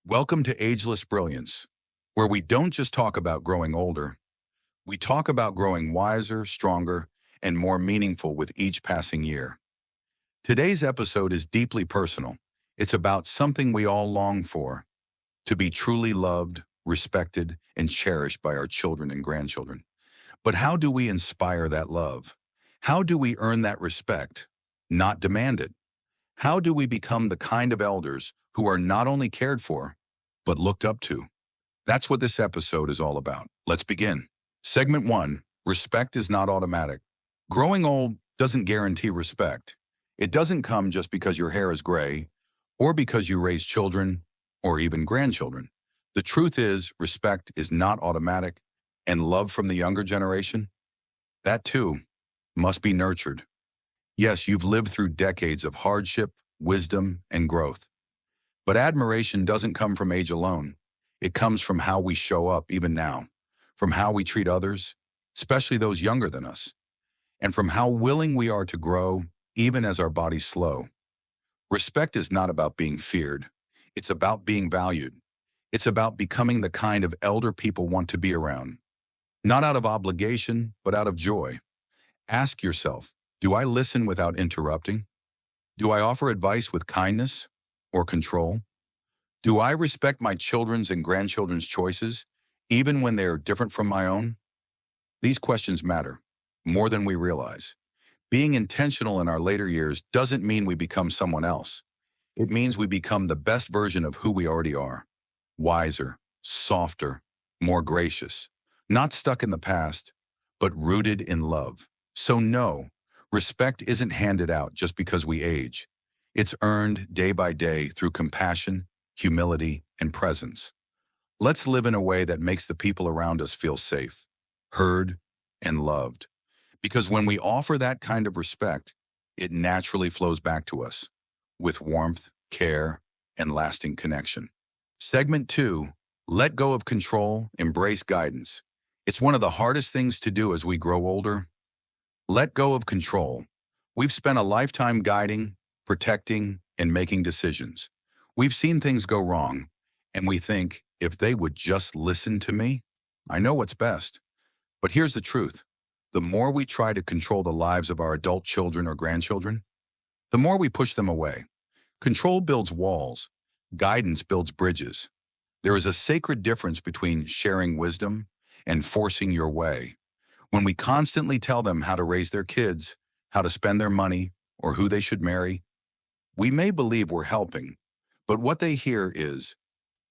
Welcome to Ageless Brilliance, where we don't just talk about growing older, we talk about growing wiser, stronger, and more meaningful with each passing year. Today's episode is deeply personal. It's about something we all long for, to be truly loved, respected, and cherished by our children and grandchildren. But how do we inspire that love? How do we earn that respect, not demand it? How do we become the kind of elders who are not only cared for, but looked up to? That's what this episode is all about. Let's begin. Segment 1, respect is not automatic. Growing old doesn't guarantee respect. It doesn't come just because your hair is gray, or because you raise children, or even grandchildren. The truth is, respect is not automatic, and love from the younger generation, that too, must be nurtured. Yes, you've lived through decades of hardship, wisdom, and growth. But admiration doesn't come from age alone. It comes from how we show up even now, from how we treat others, especially those younger than us, and from how willing we are to grow even as our bodies slow. Respect is not about being feared. It's about being valued. It's about becoming the kind of elder people want to be around, not out of obligation, but out of joy. Ask yourself, do I listen without interrupting? Do I offer advice with kindness or control? Do I respect my children's and grandchildren's choices, even when they are different from my own? These questions matter more than we realize. Being intentional in our later years doesn't mean we become someone else. It means we become the best version of who we already are. Wiser, softer, more gracious. Not stuck in the past, but rooted in love. So no, respect isn't handed out just because we age. It's earned day by day through compassion, humility, and presence. Let's live in a way that makes the people around us feel safe, heard, and loved. Because when we offer that kind of respect, it naturally flows back to us with warmth, care, and lasting connection. Segment 2, let go of control, embrace guidance. It's one of the hardest things to do as we grow older. Let go of control. We've spent a lifetime guiding, protecting, and making decisions. We've seen things go wrong, and we think, if they would just listen to me, I know what's best. But here's the truth. The more we try to control the lives of our adult children or grandchildren, the more we push them away. Control builds walls. Guidance builds bridges. There is a sacred difference between sharing wisdom and forcing your way. When we constantly tell them how to raise their kids, how to spend their money, or who they should marry, we may believe we're helping, but what they hear is,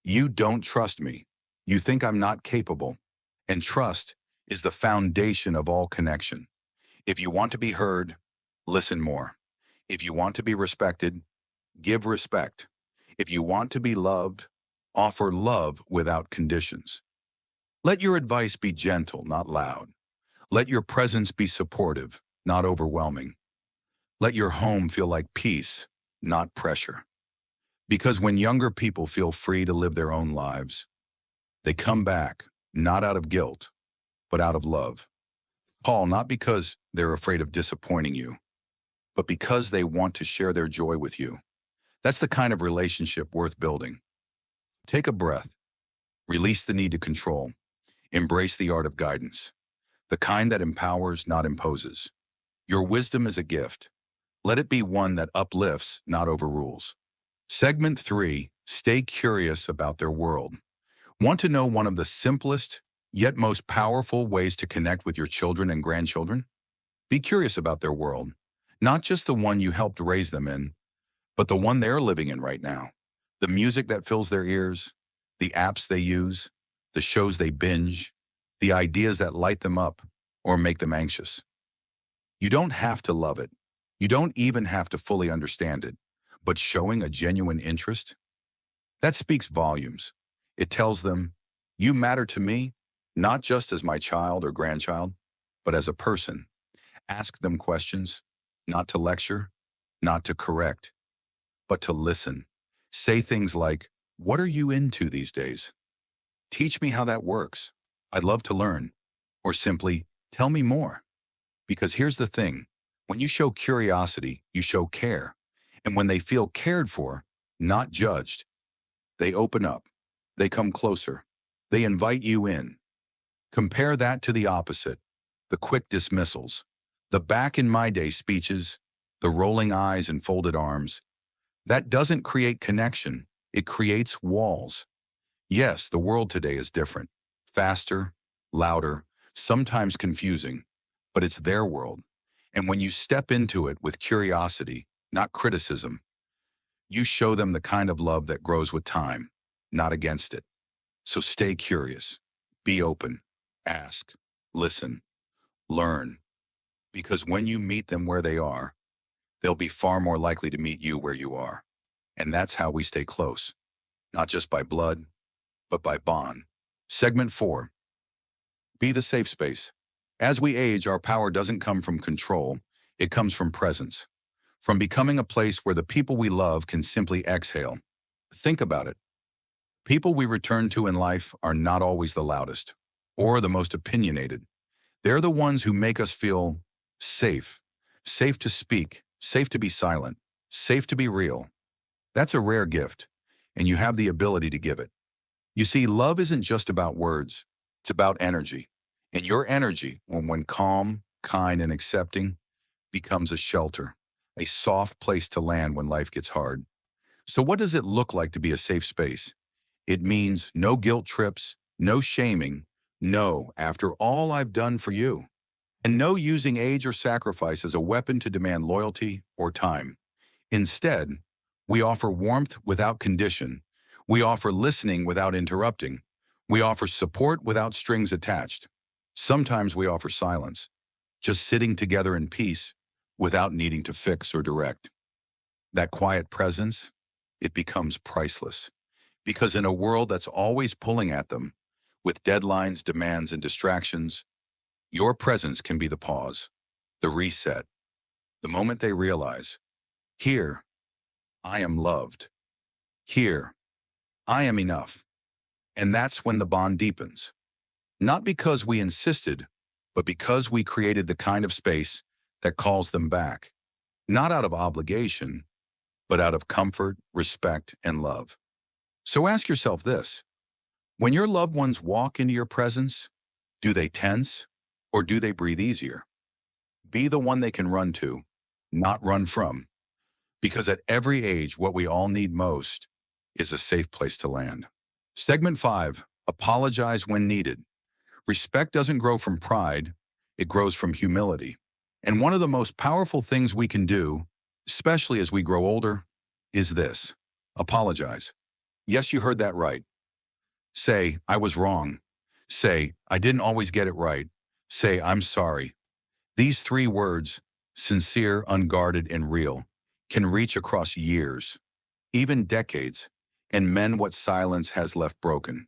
you don't trust me. You think I'm not capable. And trust is the foundation of all connection. If you want to be heard, listen more. If you want to be respected, give respect. If you want to be loved, offer love without conditions. Let your advice be gentle, not loud. Let your presence be supportive, not overwhelming. Let your home feel like peace, not pressure. Because when younger people feel free to live their own lives, they come back, not out of guilt, but out of love. Paul, not because they're afraid of disappointing you, but because they want to share their joy with you. That's the kind of relationship worth building. Take a breath. Release the need to control. Embrace the art of guidance, the kind that empowers, not imposes. Your wisdom is a gift. Let it be one that uplifts, not overrules. Segment 3, stay curious about their world. Want to know one of the simplest, yet most powerful ways to connect with your children and grandchildren? Be curious about their world, not just the one you helped raise them in, but the one they're living in right now. The music that fills their ears, the apps they use, the shows they binge, the ideas that light them up or make them anxious. You don't have to love it. You don't even have to fully understand it. But showing a genuine interest, that speaks volumes. It tells them, you matter to me, not just as my child or grandchild, but as a person. Ask them questions, not to lecture, not to correct, but to listen. Say things like, what are you into these days? Teach me how that works. I'd love to learn. Or simply, tell me more. Because here's the thing, when you show curiosity, you show care. And when they feel cared for, not judged, They open up. They come closer. They invite you in. Compare that to the opposite, the quick dismissals, the back in my day speeches, the rolling eyes and folded arms. That doesn't create connection. It creates walls. Yes, the world today is different. Faster, louder, sometimes confusing, but it's their world. And when you step into it with curiosity, not criticism, you show them the kind of love that grows with time, not against it. So stay curious, be open, ask, listen, learn, because when you meet them where they are, they'll be far more likely to meet you where you are. And that's how we stay close, not just by blood, but by bond. Segment 4. Be the safe space. As we age, our power doesn't come from control, it comes from presence. From becoming a place where the people we love can simply exhale. Think about it. People we return to in life are not always the loudest or the most opinionated. They're the ones who make us feel safe. Safe to speak, safe to be silent, safe to be real. That's a rare gift, and you have the ability to give it. You see, love isn't just about words, it's about energy. And your energy, when calm, kind, and accepting, becomes a shelter, a soft place to land when life gets hard. So what does it look like to be a safe space? It means no guilt trips, no shaming, no, after all I've done for you, and no using age or sacrifice as a weapon to demand loyalty or time. Instead, we offer warmth without condition. We offer listening without interrupting. We offer support without strings attached. Sometimes we offer silence, just sitting together in peace without needing to fix or direct. That quiet presence, it becomes priceless. Because in a world that's always pulling at them, with deadlines, demands, and distractions, your presence can be the pause, the reset, the moment they realize, here, I am loved. Here, I am enough. And that's when the bond deepens. Not because we insisted, but because we created the kind of space that calls them back. Not out of obligation, but out of comfort, respect, and love. So ask yourself this. When your loved ones walk into your presence, do they tense or do they breathe easier? Be the one they can run to, not run from. Because at every age, what we all need most is a safe place to land. Segment 5, apologize when needed. Respect doesn't grow from pride, it grows from humility. And one of the most powerful things we can do, especially as we grow older, is this: apologize. Yes, you heard that right. Say, I was wrong. Say, I didn't always get it right. Say, I'm sorry. These 3 words, sincere, unguarded, and real, can reach across years, even decades, and mend what silence has left broken.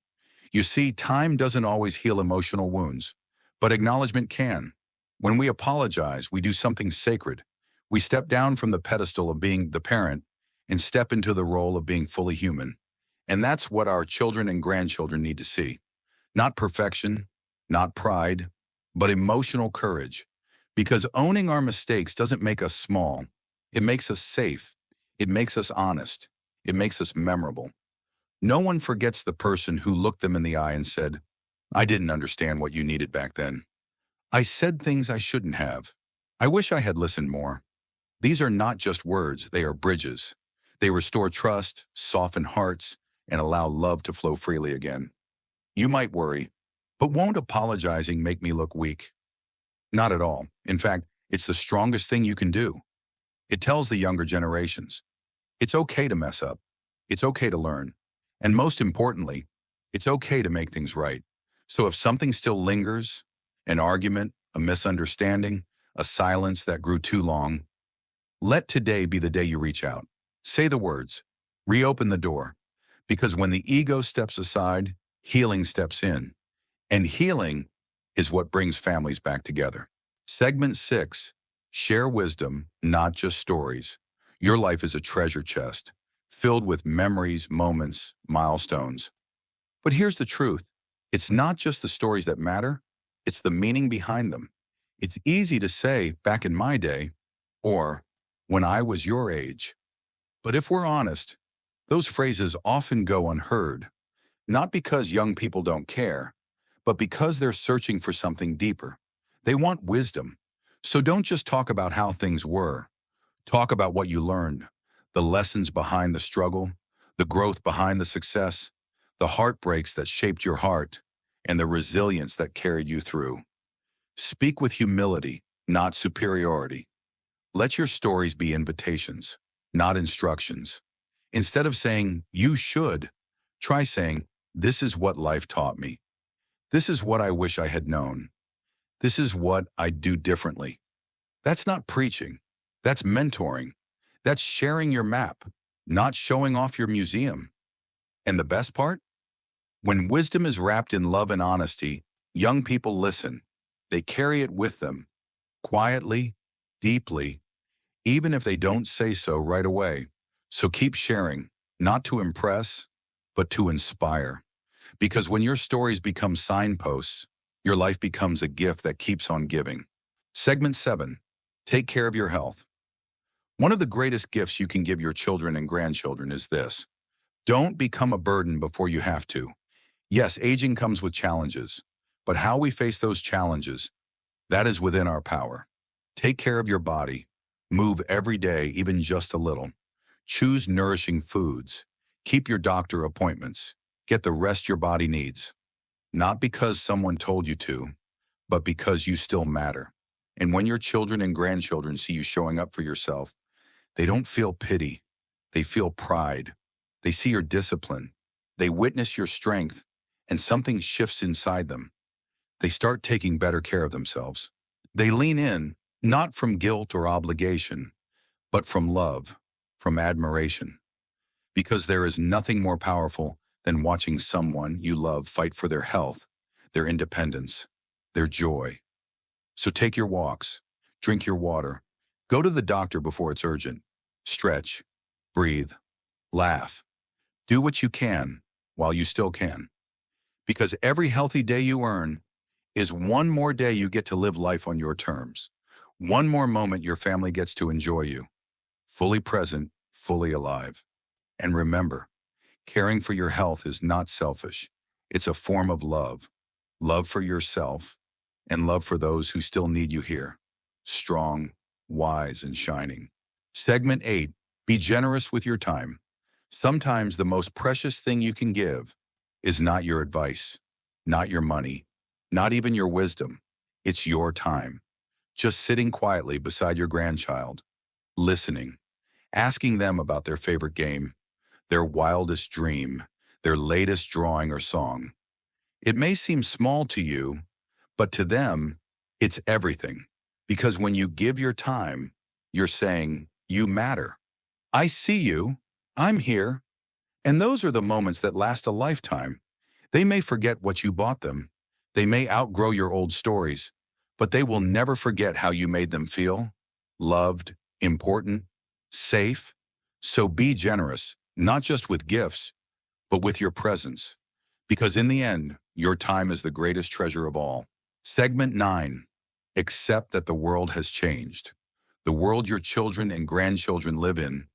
You see, time doesn't always heal emotional wounds, but acknowledgement can. When we apologize, we do something sacred. We step down from the pedestal of being the parent and step into the role of being fully human. And that's what our children and grandchildren need to see. Not perfection, not pride, but emotional courage. Because owning our mistakes doesn't make us small. It makes us safe. It makes us honest. It makes us memorable. No one forgets the person who looked them in the eye and said, I didn't understand what you needed back then. I said things I shouldn't have. I wish I had listened more. These are not just words, they are bridges. They restore trust, soften hearts, and allow love to flow freely again. You might worry, but won't apologizing make me look weak? Not at all. In fact, it's the strongest thing you can do. It tells the younger generations, it's okay to mess up. It's okay to learn. And most importantly, it's okay to make things right. So if something still lingers, an argument, a misunderstanding, a silence that grew too long, let today be the day you reach out. Say the words, reopen the door. Because when the ego steps aside, healing steps in. And healing is what brings families back together. Segment 6, share wisdom, not just stories. Your life is a treasure chest, filled with memories, moments, milestones. But here's the truth. It's not just the stories that matter, it's the meaning behind them. It's easy to say, back in my day, or when I was your age. But if we're honest, Those phrases often go unheard, not because young people don't care, but because they're searching for something deeper. They want wisdom. So don't just talk about how things were. Talk about what you learned, the lessons behind the struggle, the growth behind the success, the heartbreaks that shaped your heart, and the resilience that carried you through. Speak with humility, not superiority. Let your stories be invitations, not instructions. Instead of saying, you should, try saying, this is what life taught me. This is what I wish I had known. This is what I'd do differently. That's not preaching. That's mentoring. That's sharing your map, not showing off your museum. And the best part? When wisdom is wrapped in love and honesty, young people listen. They carry it with them, quietly, deeply, even if they don't say so right away. So keep sharing, not to impress, but to inspire. Because when your stories become signposts, your life becomes a gift that keeps on giving. Segment 7. Take care of your health. One of the greatest gifts you can give your children and grandchildren is this. Don't become a burden before you have to. Yes, aging comes with challenges, but how we face those challenges, that is within our power. Take care of your body. Move every day, even just a little. Choose nourishing foods. Keep your doctor appointments. Get the rest your body needs. Not because someone told you to, but because you still matter. And when your children and grandchildren see you showing up for yourself, they don't feel pity. They feel pride. They see your discipline. They witness your strength, and something shifts inside them. They start taking better care of themselves. They lean in, not from guilt or obligation, but from love, from admiration. Because there is nothing more powerful than watching someone you love fight for their health, their independence, their joy. So take your walks, drink your water, go to the doctor before it's urgent, stretch, breathe, laugh. Do what you can while you still can. Because every healthy day you earn is one more day you get to live life on your terms. One more moment your family gets to enjoy you. Fully present, fully alive. And remember, caring for your health is not selfish. It's a form of love. Love for yourself and love for those who still need you here. Strong, wise, and shining. Segment 8. Be generous with your time. Sometimes the most precious thing you can give is not your advice, not your money, not even your wisdom. It's your time. Just sitting quietly beside your grandchild, listening, asking them about their favorite game, their wildest dream, their latest drawing or song. It may seem small to you, but to them, it's everything. Because when you give your time, you're saying, you matter. I see you. I'm here. And those are the moments that last a lifetime. They may forget what you bought them. They may outgrow your old stories, but they will never forget how you made them feel. Loved, important, safe. So be generous, not just with gifts, but with your presence. Because in the end, your time is the greatest treasure of all. Segment 9. Accept that the world has changed. The world your children and grandchildren live in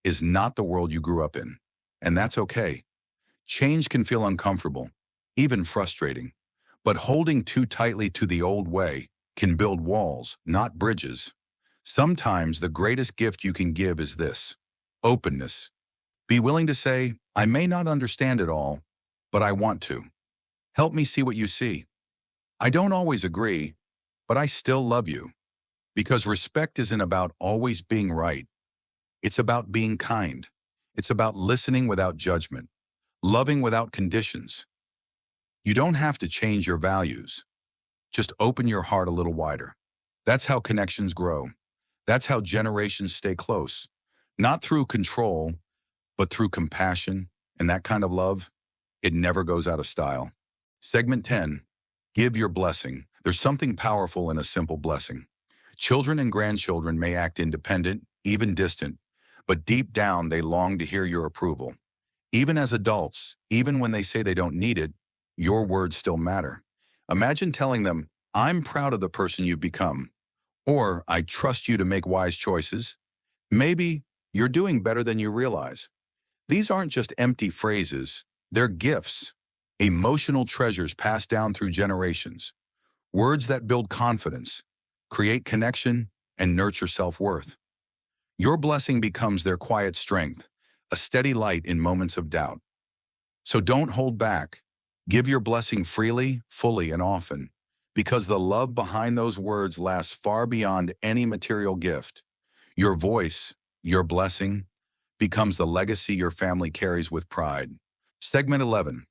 is not the world you grew up in. And that's okay. Change can feel uncomfortable, even frustrating. But holding too tightly to the old way can build walls, not bridges. Sometimes the greatest gift you can give is this: openness. Be willing to say, I may not understand it all, but I want to. Help me see what you see. I don't always agree, but I still love you. Because respect isn't about always being right. It's about being kind. It's about listening without judgment, loving without conditions. You don't have to change your values. Just open your heart a little wider. That's how connections grow. That's how generations stay close. Not through control, but through compassion, and that kind of love, it never goes out of style. Segment 10. Give your blessing. There's something powerful in a simple blessing. Children and grandchildren may act independent, even distant, but deep down they long to hear your approval. Even as adults, even when they say they don't need it, your words still matter. Imagine telling them, I'm proud of the person you've become, or I trust you to make wise choices. Maybe you're doing better than you realize. These aren't just empty phrases, they're gifts, emotional treasures passed down through generations, words that build confidence, create connection, and nurture self-worth. Your blessing becomes their quiet strength, a steady light in moments of doubt. So don't hold back. Give your blessing freely, fully, and often, because the love behind those words lasts far beyond any material gift. Your voice, your blessing, becomes the legacy your family carries with pride. Segment 11.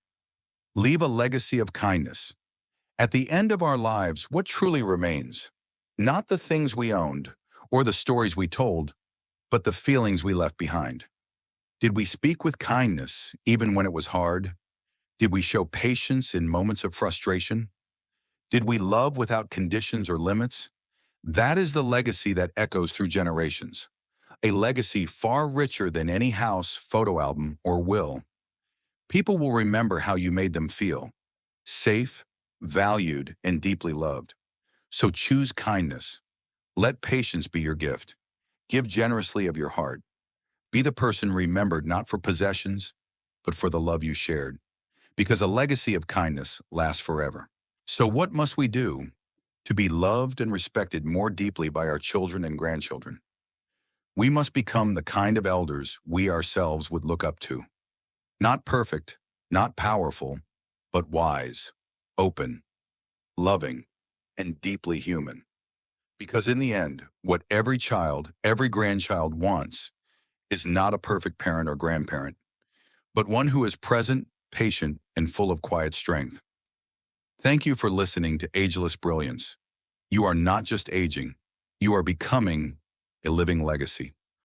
Leave a legacy of kindness. At the end of our lives, what truly remains? Not the things we owned or the stories we told, but the feelings we left behind. Did we speak with kindness even when it was hard? Did we show patience in moments of frustration? Did we love without conditions or limits? That is the legacy that echoes through generations. A legacy far richer than any house, photo album, or will. People will remember how you made them feel. Safe, valued, and deeply loved. So choose kindness. Let patience be your gift. Give generously of your heart. Be the person remembered not for possessions, but for the love you shared. Because a legacy of kindness lasts forever. So what must we do to be loved and respected more deeply by our children and grandchildren? We must become the kind of elders we ourselves would look up to. Not perfect, not powerful, but wise, open, loving, and deeply human. Because in the end, what every child, every grandchild wants is not a perfect parent or grandparent, but one who is present, patient, and full of quiet strength. Thank you for listening to Ageless Brilliance. You are not just aging, you are becoming a living legacy.